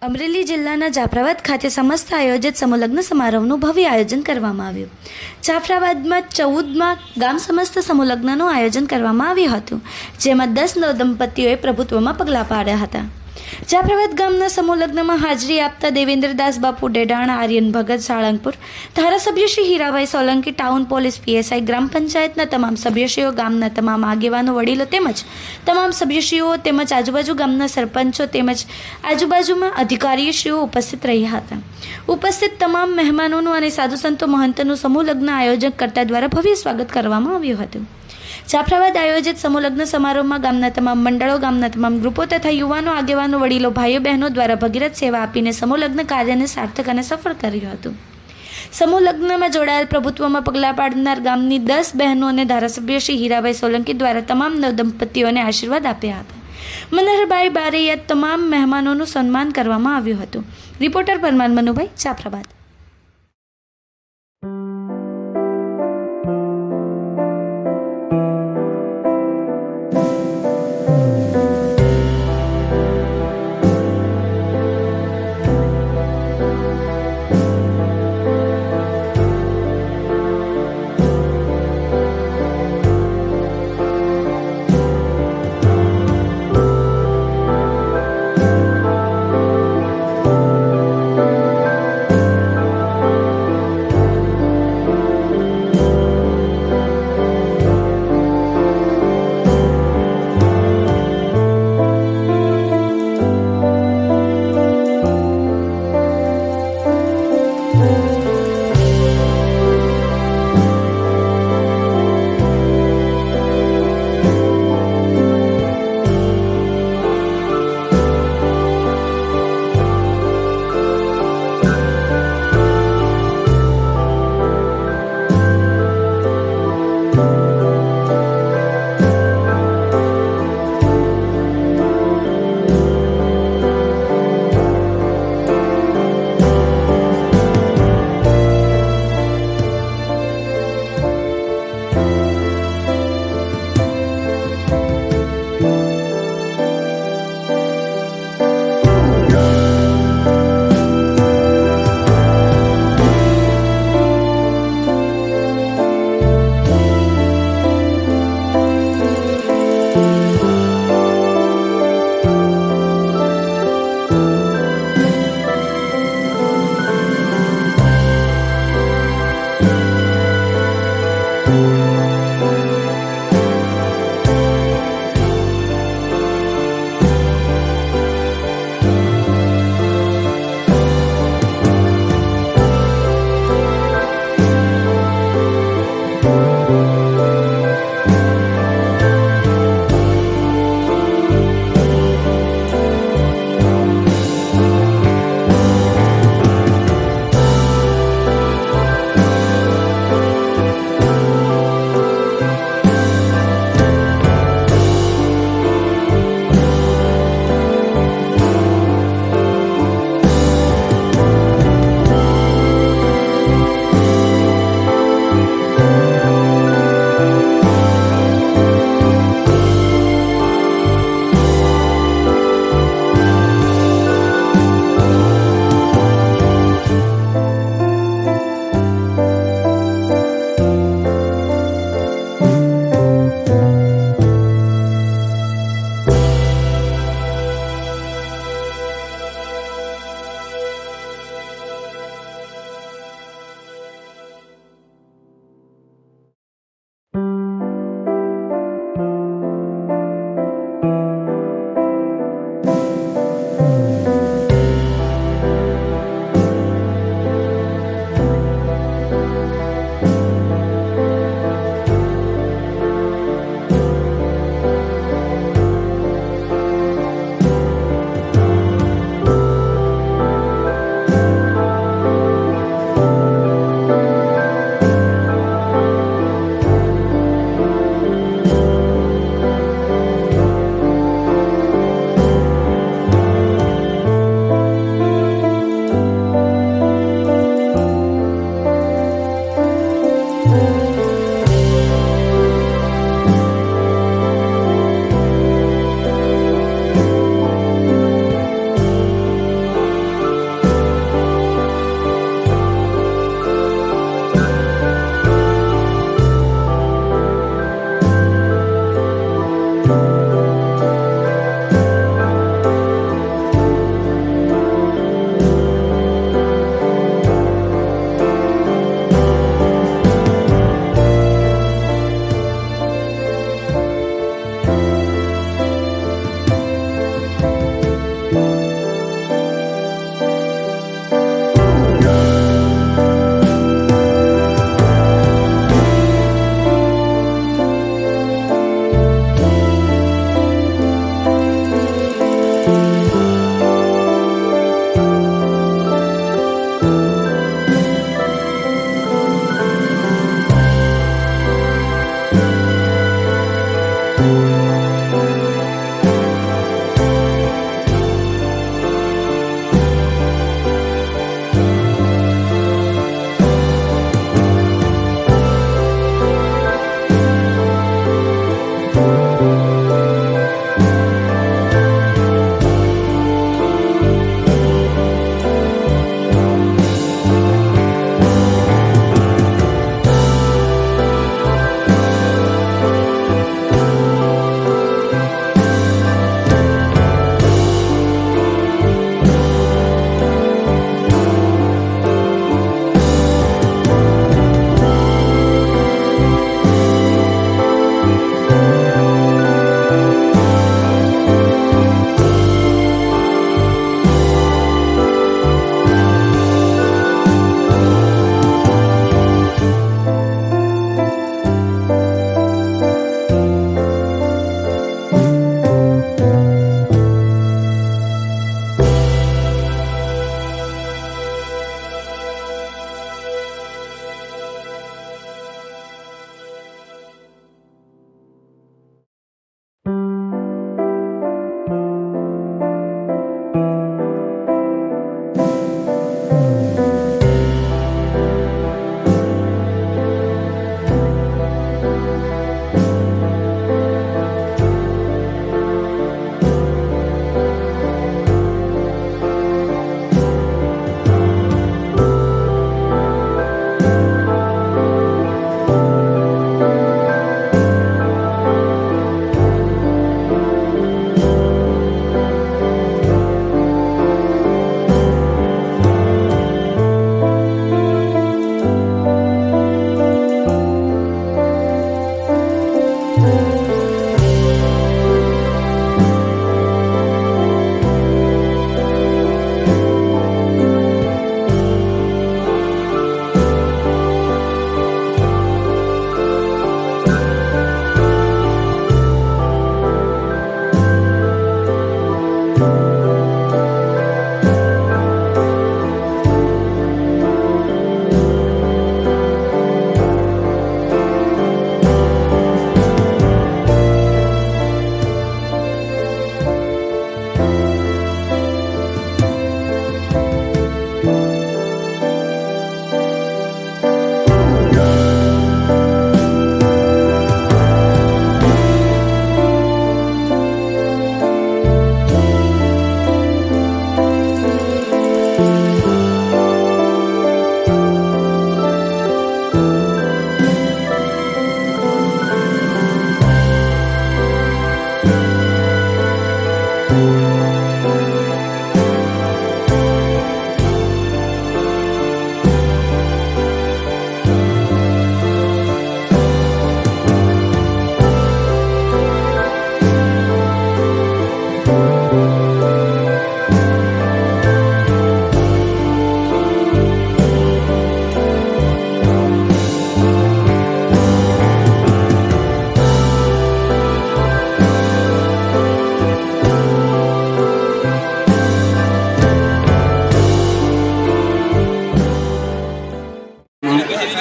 અમરેલી જિલ્લાના જાફરાબાદ ખાતે સમસ્ત આયોજિત સમૂહલગ્ન સમારોહનું ભવ્ય આયોજન કરવામાં આવ્યું. જાફરાબાદમાં 14માં ગામ સમસ્ત સમૂહલગ્નનું આયોજન કરવામાં આવ્યું હતું, જેમાં 10 નવદંપતીઓએ પ્રભુત્વમાં પગલાં પાડ્યા હતા. જાફરાબાદ ગામના સમૂહલગ્નમાં હાજરી આપતા દેવેન્દ્રદાસ બાપુ ડેડાણ, આર્યન ભગત સાળંગપુર, ધારાસભ્ય Shri Hirabhai Solanki, town police PSI, ગ્રામ પંચાયતના તમામ સભ્યશ્રીઓ, ગામના તમામ આગેવાનો, વડીલો તેમજ તમામ સભ્યશ્રીઓ તેમજ આજુબાજુ ગામના સરપંચો તેમજ આજુબાજુમાં અધિકારીશ્રીઓ ઉપસ્થિત રહ્યા હતા. ઉપસ્થિત તમામ મહેમાનોનું અને સાધુ સંતો મહંતનું સમૂહલગ્ન આયોજક કરતા દ્વારા ભવ્ય સ્વાગત કરવામાં આવ્યું હતું. જાફરાબાદ આયોજિત સમૂહલગ્ન સમારોહમાં ગામના તમામ મંડળો, ગામના તમામ ગ્રુપો તથા યુવાનો, આગેવાનો, વડીલો, ભાઈઓ બહેનો દ્વારા ભગીરથ સેવા આપીને સમૂહલગ્ન કાર્યને સાર્થક અને સફળ કર્યું હતું. સમૂહલગ્નમાં જોડાયેલ પ્રભુત્વમાં પગલાં પાડનાર ગામની 10 બહેનો અને ધારાસભ્ય શ્રી હીરાભાઈ સોલંકી દ્વારા તમામ નવદંપતીઓને આશીર્વાદ આપ્યા હતા. મનહરભાઈ બારૈયા તમામ મહેમાનોનું સન્માન કરવામાં આવ્યું હતું. રિપોર્ટર પરમાર મનુભાઈ, જાફરાબાદ.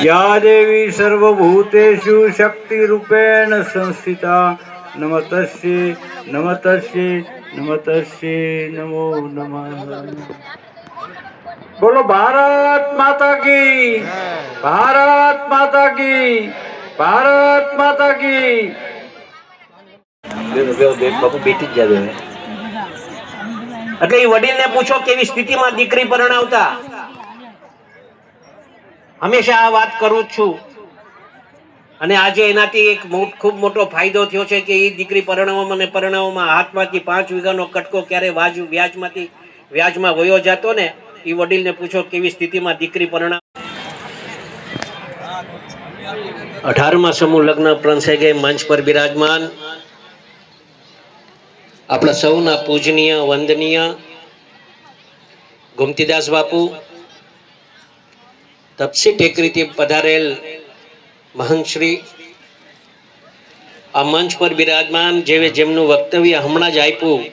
या देवी सर्वभूतेषु शक्तिरूपेण संस्थिता नमस्तस्यै नमस्तस्यै नमस्तस्यै नमो नमः। बोलो भारत माता की, भारत माता की, भारत माता की। બાપુ બેઠી જ જાવે. એટલે એ વડીલને પૂછો કેવી સ્થિતિમાં દીકરી પરણાવતા. હંમેશા આ વાત કરું જ છું અને આજે એનાથી એક ખૂબ મોટો ફાયદો થયો છે કે એ દીકરી પરણાવવામાં હાથમાંથી 5 વીઘાનો કટકો ક્યારે વ્યાજમાં વયો જતો ને એ વડીલને પૂછો કેવી સ્થિતિમાં દીકરી પરણાવ. 18મા સમૂહ લગ્ન પ્રસંગે મંચ પર બિરાજમાન આપણા સૌના પૂજનીય વંદનીય ગોમતીદાસ બાપુ, તપસી ટેકરીથી પધારેલ મહંતશ્રી, આ મંચ પર બિરાજમાન જેમનું વક્તવ્ય હમણાં જ આપ્યું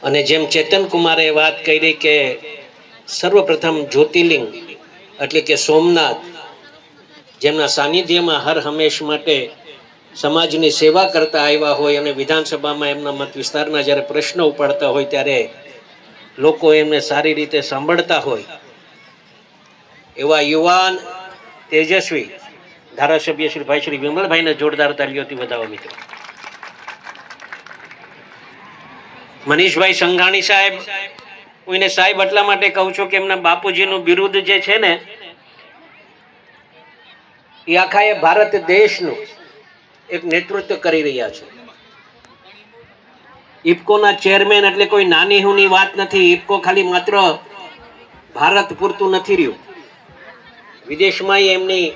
અને જેમ ચેતન કુમારે વાત કરી કે સર્વપ્રથમ જ્યોતિર્લિંગ એટલે કે સોમનાથ, જેમના સાનિધ્યમાં હર હંમેશ માટે સમાજની સેવા કરતા આવ્યા હોય અને વિધાનસભામાં એમના મત વિસ્તારના જ્યારે પ્રશ્નો ઉપાડતા હોય ત્યારે લોકો એમને સારી રીતે સાંભળતા હોય એવા યુવાન તેજસ્વી ધારાસભ્ય શ્રી ભાઈ શ્રી વિમલભાઈને જોરદાર તાલીઓથી વધાવો મિત્રો. મનીષભાઈ સંઘાણી સાહેબ, હું એને સાહેબ એટલા માટે કહું છું કે એમના બાપુજીનું બિરુદ જે છે ને એ આખા એ ભારત દેશનું એક નેતૃત્વ કરી રહ્યા છે. ઇફકોના ચેરમેન એટલે કોઈ નાની હુની વાત નથી. ઇફકો ખાલી માત્ર ભારત પૂરતું નથી રહ્યું, વિદેશમાં એમની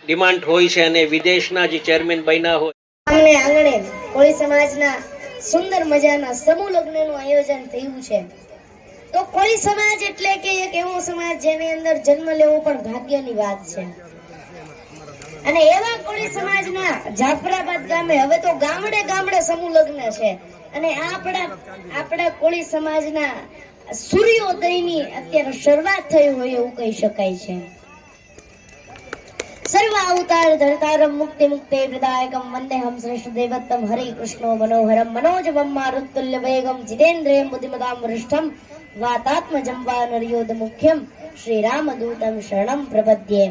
ડિમાન્ડ હોય છે અને વિદેશના જે ચેરમેન બન્યા હોય. આંગણે કોળી સમાજના સુંદર મજાના સમૂહ લગ્નનું આયોજન થયું છે. તો કોળી સમાજ એટલે કે એક એવો સમાજ જેની અંદર જન્મ લેવો પણ ભાગ્યની વાત છે. અને એવા કોળી સમાજના જાફરાબાદ ગામે હવે તો ગામડે ગામડે સમૂહ લગ્ન છે. અને આપણા કોળી સમાજના સૂર્યોદયની અત્યારે શરૂઆત થઈ હોય એવું કહી શકાય છે. સર્વ અવતાર ધરતારમ મુક્તિ મુક્તે પ્રદાયકમ વંદેહમ શ્રેષ્ઠ દેવત્તમ હરિ કૃષ્ણો મનોહરમ મનોજવમ મારુતુલ્ય વેગમ જીતેન્દ્રિયમ બુદ્ધિમતામ વરિષ્ઠમ વાતાત્મજં વાનરયોધ મુખ્યમ શ્રી રામદૂતમ શરણમ પ્રપદ્યે.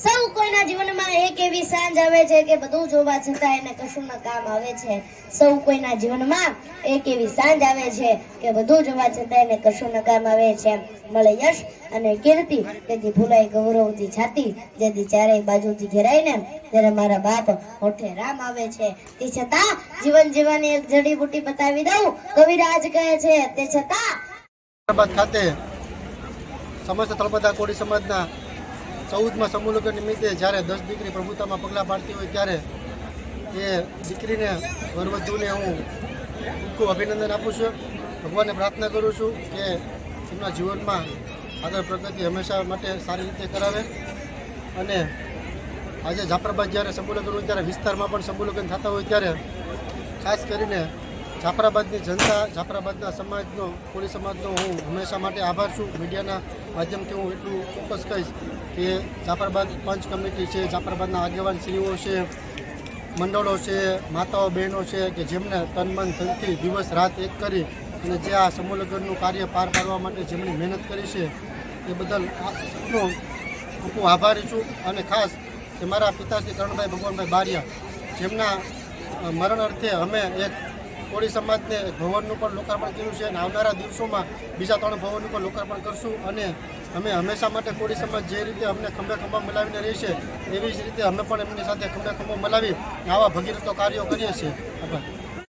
સૌ કોઈના જીવનમાં એક એવી સાંજ આવે છે કે બધું જોવા છતાં એને કશું ન કામ આવે છે. સૌ કોઈના જીવનમાં એક એવી સાંજ આવે છે કે બધું જોવા છતાં એને કશું ન કામ આવે છે. મળે યશ અને કીર્તિ, તેથી ભૂલાય ગૌરવથી છાતી, જેથી ચારેય બાજુથી ઘેરાઈને ત્યારે મારા બાપ હોઠે રામ આવે છે. તે છતાં જીવન જીવવાની એક જડીબુટી બતાવી દઉં. કવિરાજ કહે છે તે છતાં ખાતે સમસ્ત તળપદા કોળી સમાજના 14મા સમૂહ લગ્ન નિમિત્તે જ્યારે 10 દીકરી પ્રભુતામાં પગલાં પાડતી હોય ત્યારે એ દીકરીને વરવધુને હું ખૂબ અભિનંદન આપું છું. ભગવાનને પ્રાર્થના કરું છું કે એમના જીવનમાં આગળ પ્રગતિ હંમેશા માટે સારી રીતે કરાવે. અને આજે જાફરાબાદ જ્યારે સમૂહ લગ્ન હોય ત્યારે વિસ્તારમાં પણ સમૂહ લગ્ન થતા હોય ત્યારે ખાસ કરીને જાફરાબાદની જનતા, જાફરાબાદના સમાજનો, કોળી સમાજનો હું હંમેશા માટે આભાર છું. મીડિયાના માધ્યમથી હું એટલું ચોક્કસ કહીશ કે જાફરાબાદ પંચ કમિટી છે, જાફરાબાદના આગેવાન શ્રીઓ છે, મંડળો છે, માતાઓ બહેનો છે કે જેમને તન મન ધનથી દિવસ રાત એક કરી અને જે આ સમૂહ લગ્નનું કાર્ય પાર પાડવા માટે જેમની મહેનત કરી છે એ બદલ હું ખૂબ આભારી છું. અને ખાસ કે મારા પિતાશ્રી કરણભાઈ ભગવાનભાઈ બારિયા, જેમના મરણ અર્થે અમે એક કોળી સમાજને ભવનનું પણ લોકાર્પણ કર્યું છે અને આવનારા દિવસોમાં બીજા 3 ભવનનું પણ લોકાર્પણ કરશું. અને અમે હંમેશા માટે કોળી સમાજ જે રીતે અમને ખંભે ખંભા મલાવીને રહી છે એવી જ રીતે અમે પણ એમની સાથે ખંભે ખંભો મલાવી આવા ભગીરથો કાર્યો કરીએ છીએ. આભાર.